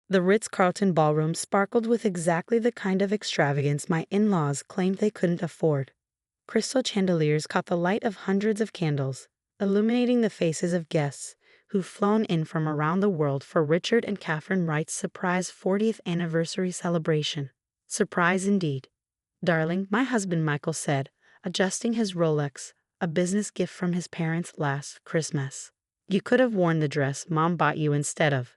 The Ritz-Carlton ballroom sparkled with exactly the kind of extravagance my in-laws claimed they couldn't afford. Crystal chandeliers caught the light of hundreds of candles, illuminating the faces of guests who've flown in from around the world for Richard and Katherine Wright's surprise 40th anniversary celebration. Surprise indeed. "Darling," my husband Michael said, adjusting his Rolex, a business gift from his parents last Christmas. "You could have worn the dress Mom bought you instead of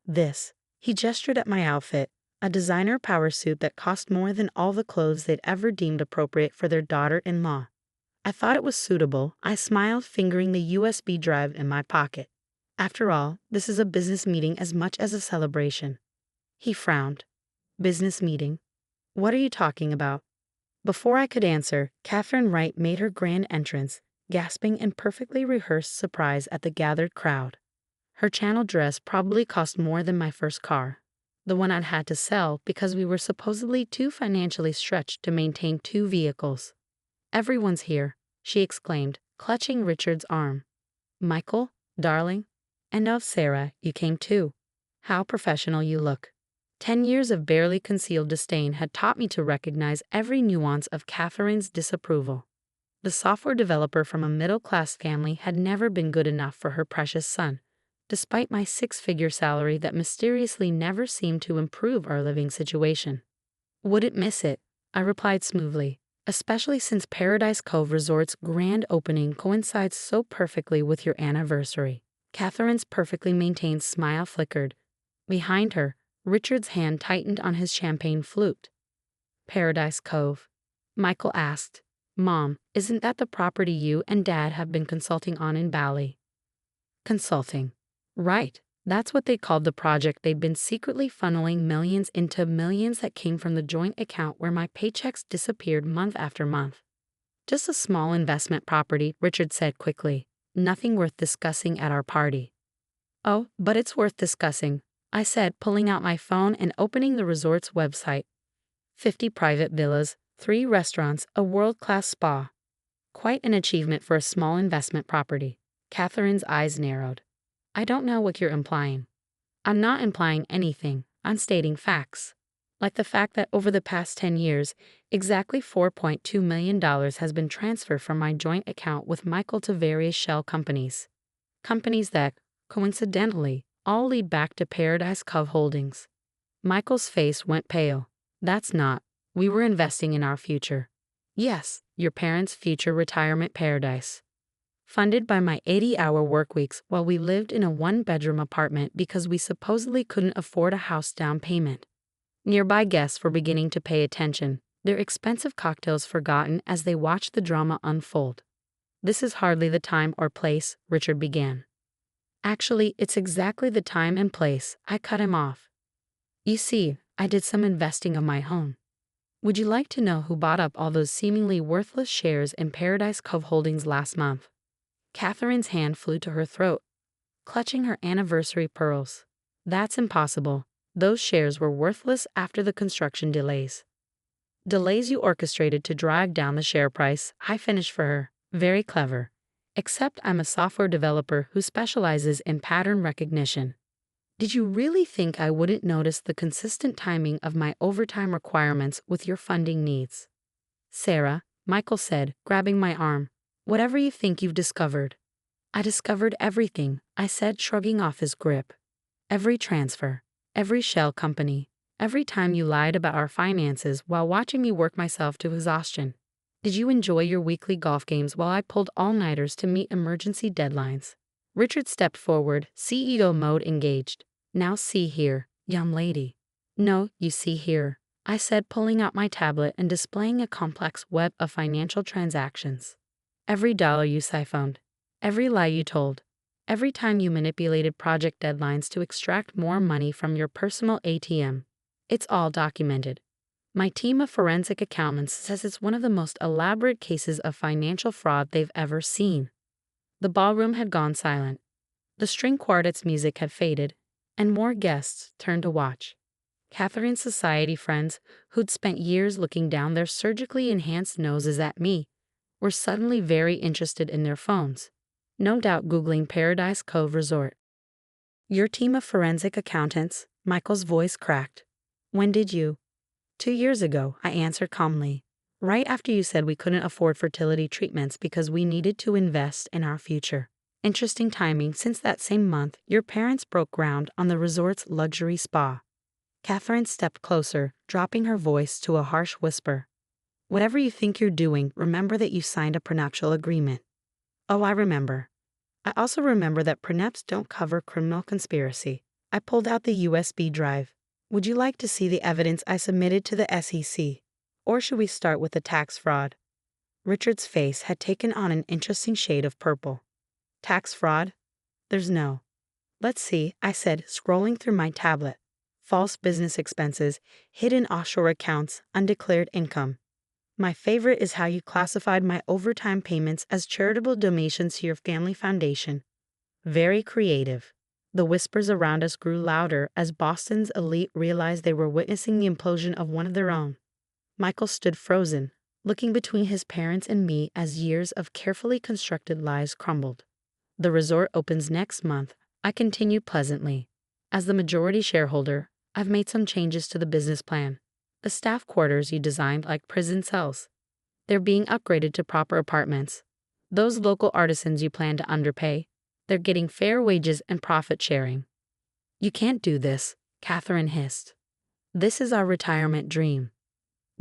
this." He gestured at my outfit, a designer power suit that cost more than all the clothes they'd ever deemed appropriate for their daughter-in-law. I thought it was suitable. I smiled, fingering the USB drive in my pocket. "After all, this is a business meeting as much as a celebration." He frowned. "Business meeting? What are you talking about?" Before I could answer, Katherine Wright made her grand entrance, gasping in perfectly rehearsed surprise at the gathered crowd. Her Channel dress probably cost more than my first car, the one I'd had to sell because we were supposedly too financially stretched to maintain 2 vehicles. "Everyone's here," she exclaimed, clutching Richard's arm. "Michael, darling. And oh, Sarah, you came too. How professional you look." 10 years of barely concealed disdain had taught me to recognize every nuance of Katherine's disapproval. The software developer from a middle-class family had never been good enough for her precious son, despite my 6-figure salary that mysteriously never seemed to improve our living situation. "Wouldn't miss it," I replied smoothly, "especially since Paradise Cove Resort's grand opening coincides so perfectly with your anniversary." Katherine's perfectly maintained smile flickered. Behind her, Richard's hand tightened on his champagne flute. "Paradise Cove?" Michael asked. "Mom, isn't that the property you and Dad have been consulting on in Bali?" "Consulting?" "Right. That's what they called the project they'd been secretly funneling millions into, millions that came from the joint account where my paychecks disappeared month after month." "Just a small investment property," Richard said quickly. "Nothing worth discussing at our party." "Oh, but it's worth discussing," I said, pulling out my phone and opening the resort's website. 50 private villas, 3 restaurants, a world-class spa. Quite an achievement for a small investment property. Katherine's eyes narrowed. "I don't know what you're implying." "I'm not implying anything. I'm stating facts. Like the fact that over the past 10 years, exactly $4.2 million has been transferred from my joint account with Michael to various shell companies. Companies that, coincidentally, all lead back to Paradise Cove Holdings." Michael's face went pale. "That's not. We were investing in our future." "Yes, your parents' future retirement paradise. Funded by my 80-hour workweeks while we lived in a 1-bedroom apartment because we supposedly couldn't afford a house down payment." Nearby guests were beginning to pay attention, their expensive cocktails forgotten as they watched the drama unfold. "This is hardly the time or place," Richard began. "Actually, it's exactly the time and place," I cut him off. "You see, I did some investing of my own. Would you like to know who bought up all those seemingly worthless shares in Paradise Cove Holdings last month?" Katherine's hand flew to her throat, clutching her anniversary pearls. "That's impossible. Those shares were worthless after the construction delays." "Delays you orchestrated to drive down the share price," I finished for her. "Very clever. Except I'm a software developer who specializes in pattern recognition. Did you really think I wouldn't notice the consistent timing of my overtime requirements with your funding needs?" "Sarah," Michael said, grabbing my arm, "whatever you think you've discovered." "I discovered everything," I said, shrugging off his grip. "Every transfer, every shell company, every time you lied about our finances while watching me work myself to exhaustion. Did you enjoy your weekly golf games while I pulled all-nighters to meet emergency deadlines?" Richard stepped forward, CEO mode engaged. "Now see here, young lady." "No, you see here," I said, pulling out my tablet and displaying a complex web of financial transactions. "Every dollar you siphoned, every lie you told, every time you manipulated project deadlines to extract more money from your personal ATM. It's all documented. My team of forensic accountants says it's one of the most elaborate cases of financial fraud they've ever seen." The ballroom had gone silent. The string quartet's music had faded, and more guests turned to watch. Katherine's society friends, who'd spent years looking down their surgically enhanced noses at me, were suddenly very interested in their phones, no doubt Googling Paradise Cove Resort. "Your team of forensic accountants," Michael's voice cracked. When did you? 2 years ago, I answered calmly. Right after you said we couldn't afford fertility treatments because we needed to invest in our future. Interesting timing, since that same month, your parents broke ground on the resort's luxury spa. Katherine stepped closer, dropping her voice to a harsh whisper. Whatever you think you're doing, remember that you signed a prenuptial agreement. Oh, I remember. I also remember that prenups don't cover criminal conspiracy. I pulled out the USB drive. Would you like to see the evidence I submitted to the SEC? Or should we start with the tax fraud? Richard's face had taken on an interesting shade of purple. Tax fraud? There's no. Let's see, I said, scrolling through my tablet. False business expenses, hidden offshore accounts, undeclared income. My favorite is how you classified my overtime payments as charitable donations to your family foundation. Very creative. The whispers around us grew louder as Boston's elite realized they were witnessing the implosion of one of their own. Michael stood frozen, looking between his parents and me as years of carefully constructed lies crumbled. The resort opens next month, I continued pleasantly. As the majority shareholder, I've made some changes to the business plan. The staff quarters you designed like prison cells. They're being upgraded to proper apartments. Those local artisans you plan to underpay, they're getting fair wages and profit sharing. You can't do this, Katherine hissed. This is our retirement dream.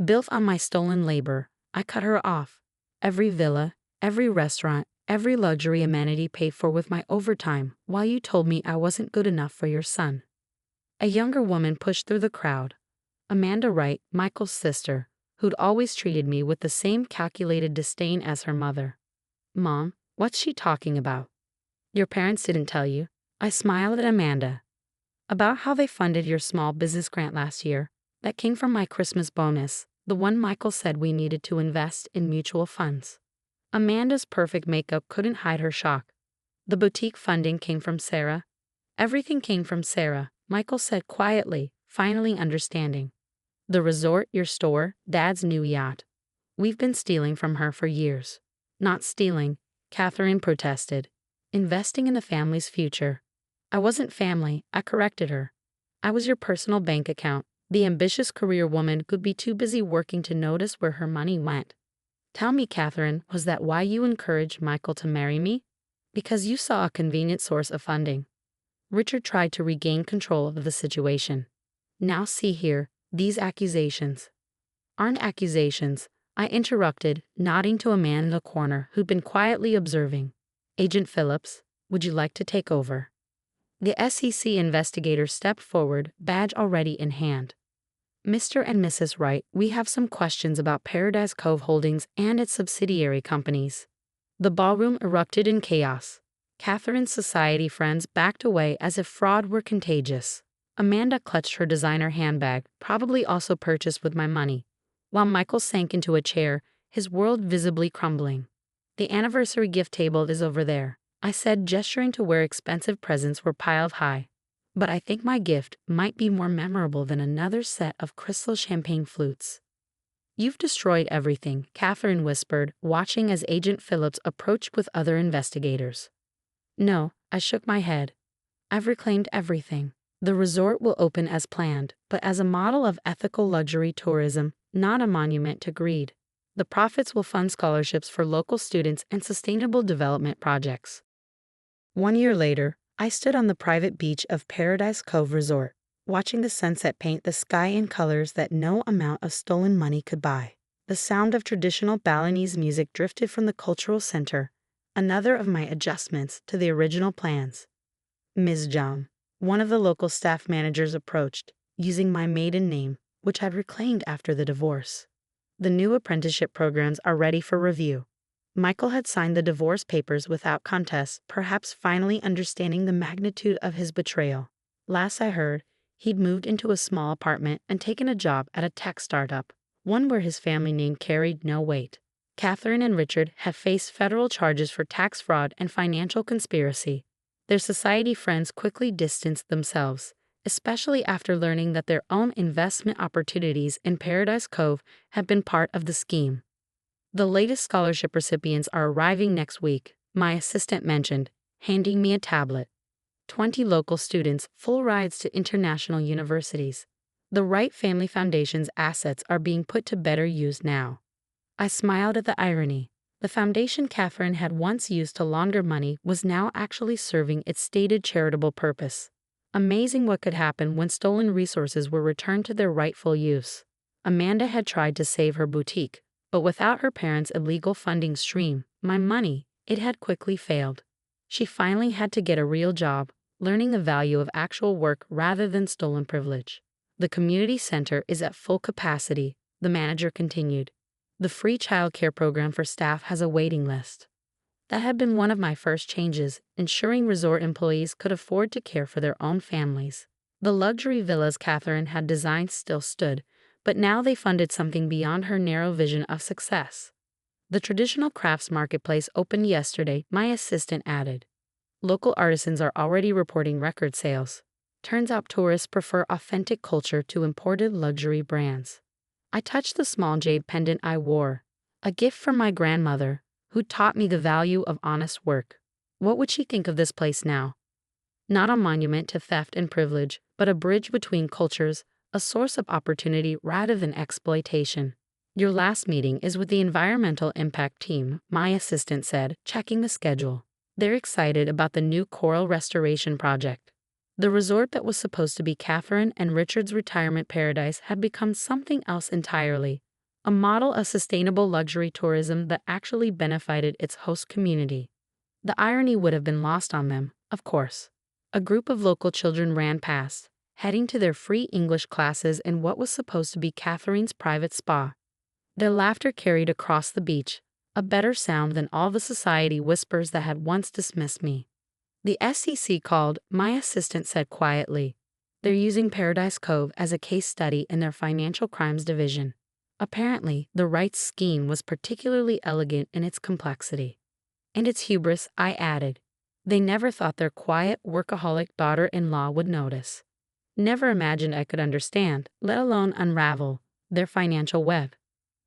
Built on my stolen labor, I cut her off. Every villa, every restaurant, every luxury amenity paid for with my overtime, while you told me I wasn't good enough for your son. A younger woman pushed through the crowd. Amanda Wright, Michael's sister, who'd always treated me with the same calculated disdain as her mother. Mom, what's she talking about? Your parents didn't tell you. I smiled at Amanda. About how they funded your small business grant last year. That came from my Christmas bonus, the one Michael said we needed to invest in mutual funds. Amanda's perfect makeup couldn't hide her shock. The boutique funding came from Sarah. Everything came from Sarah, Michael said quietly, finally understanding. The resort, your store, Dad's new yacht. We've been stealing from her for years. Not stealing, Katherine protested. Investing in the family's future. I wasn't family, I corrected her. I was your personal bank account. The ambitious career woman could be too busy working to notice where her money went. Tell me, Katherine, was that why you encouraged Michael to marry me? Because you saw a convenient source of funding. Richard tried to regain control of the situation. Now see here, these accusations. Aren't accusations, I interrupted, nodding to a man in the corner who'd been quietly observing. Agent Phillips, would you like to take over? The SEC investigator stepped forward, badge already in hand. Mr. and Mrs. Wright, we have some questions about Paradise Cove Holdings and its subsidiary companies. The ballroom erupted in chaos. Katherine's society friends backed away as if fraud were contagious. Amanda clutched her designer handbag, probably also purchased with my money, while Michael sank into a chair, his world visibly crumbling. The anniversary gift table is over there, I said, gesturing to where expensive presents were piled high. But I think my gift might be more memorable than another set of crystal champagne flutes. You've destroyed everything, Katherine whispered, watching as Agent Phillips approached with other investigators. No, I shook my head. I've reclaimed everything. The resort will open as planned, but as a model of ethical luxury tourism, not a monument to greed. The profits will fund scholarships for local students and sustainable development projects. 1 year later, I stood on the private beach of Paradise Cove Resort, watching the sunset paint the sky in colors that no amount of stolen money could buy. The sound of traditional Balinese music drifted from the cultural center, another of my adjustments to the original plans. Ms. Jam, one of the local staff managers, approached, using my maiden name, which I'd reclaimed after the divorce. The new apprenticeship programs are ready for review. Michael had signed the divorce papers without contest, perhaps finally understanding the magnitude of his betrayal. Last I heard, he'd moved into a small apartment and taken a job at a tech startup, one where his family name carried no weight. Katherine and Richard had faced federal charges for tax fraud and financial conspiracy. Their society friends quickly distanced themselves, especially after learning that their own investment opportunities in Paradise Cove had been part of the scheme. The latest scholarship recipients are arriving next week, my assistant mentioned, handing me a tablet. 20 local students, full rides to international universities. The Wright Family Foundation's assets are being put to better use now. I smiled at the irony. The foundation Katherine had once used to launder money was now actually serving its stated charitable purpose. Amazing what could happen when stolen resources were returned to their rightful use. Amanda had tried to save her boutique, but without her parents' illegal funding stream, my money, it had quickly failed. She finally had to get a real job, learning the value of actual work rather than stolen privilege. The community center is at full capacity, the manager continued. The free childcare program for staff has a waiting list. That had been one of my first changes, ensuring resort employees could afford to care for their own families. The luxury villas Katherine had designed still stood, but now they funded something beyond her narrow vision of success. The traditional crafts marketplace opened yesterday, my assistant added. Local artisans are already reporting record sales. Turns out tourists prefer authentic culture to imported luxury brands. I touched the small jade pendant I wore, a gift from my grandmother, who taught me the value of honest work. What would she think of this place now? Not a monument to theft and privilege, but a bridge between cultures, a source of opportunity rather than exploitation. Your last meeting is with the environmental impact team, my assistant said, checking the schedule. They're excited about the new coral restoration project. The resort that was supposed to be Katherine and Richard's retirement paradise had become something else entirely, a model of sustainable luxury tourism that actually benefited its host community. The irony would have been lost on them, of course. A group of local children ran past, heading to their free English classes in what was supposed to be Katherine's private spa. Their laughter carried across the beach, a better sound than all the society whispers that had once dismissed me. The SEC called, my assistant said quietly. They're using Paradise Cove as a case study in their financial crimes division. Apparently, the Wright's scheme was particularly elegant in its complexity. And its hubris, I added. They never thought their quiet, workaholic daughter-in-law would notice. Never imagined I could understand, let alone unravel, their financial web.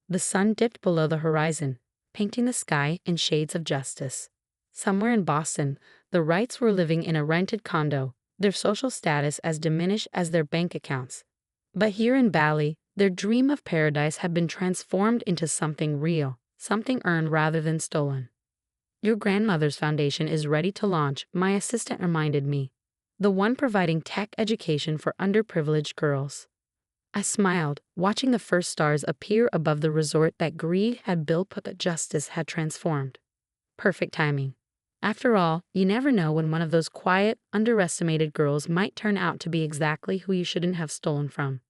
The sun dipped below the horizon, painting the sky in shades of justice. Somewhere in Boston, the Wrights were living in a rented condo, their social status as diminished as their bank accounts. But here in Bali, their dream of paradise had been transformed into something real, something earned rather than stolen. Your grandmother's foundation is ready to launch, my assistant reminded me. The one providing tech education for underprivileged girls. I smiled, watching the first stars appear above the resort that greed had built but that justice had transformed. Perfect timing. After all, you never know when one of those quiet, underestimated girls might turn out to be exactly who you shouldn't have stolen from.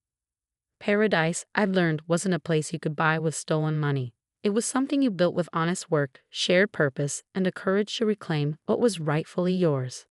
Paradise, I'd learned, wasn't a place you could buy with stolen money. It was something you built with honest work, shared purpose, and the courage to reclaim what was rightfully yours.